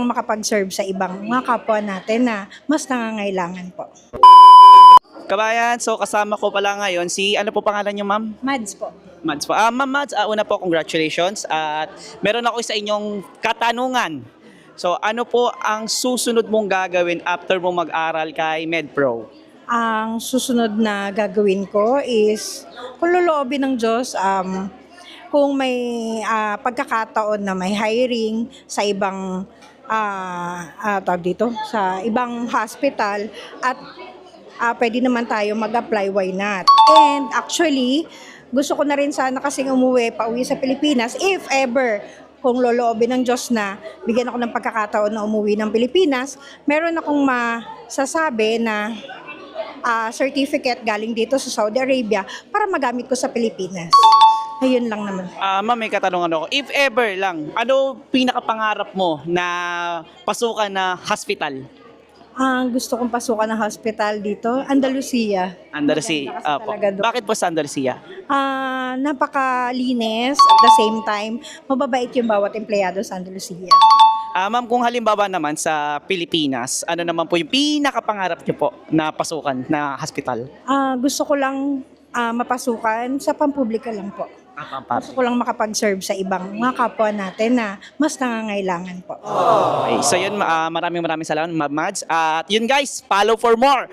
lang makapag-serve sa ibang mga kapwa natin na mas nangangailangan po. Kabayan, so kasama ko pala ngayon si, ano po pangalan niyo, ma'am? Mads po. Mads po. Ma'am Mads, una po congratulations at meron ako sa inyong katanungan. So ano po ang susunod mong gagawin after mo mag-aral kay MedPro? Ang susunod na gagawin ko is, kung loloobin ng Diyos, kung may pagkakataon na may hiring sa ibang tawag dito, sa ibang hospital at pwede naman tayo mag-apply, why not? And actually, gusto ko na rin sana kasing pauwi sa Pilipinas if ever kung loloobin ng Diyos na bigyan ako ng pagkakataon na umuwi ng Pilipinas, meron akong masasabi na certificate galing dito sa Saudi Arabia para magamit ko sa Pilipinas. Ayun lang naman. Ma'am, may katanungan ako. If ever lang, ano pinakapangarap mo na pasukan na hospital? Ang gusto kong pasukan ng hospital dito, Andalusia. Andalusia. Maganda kasi talaga doon. Bakit po sa Andalusia? Napakalinis at the same time, mababait yung bawat empleyado sa Andalusia. Ma'am, kung halimbawa naman sa Pilipinas, ano naman po yung pinakapangarap niyo po na pasukan na hospital? Gusto ko lang mapasukan sa pampubliko lang po. Gusto ko lang makapag-serve sa ibang mga kapwa natin na mas nangangailangan po. Okay, so yun, maraming salamat, Ma'am Mads. At yun guys, follow for more.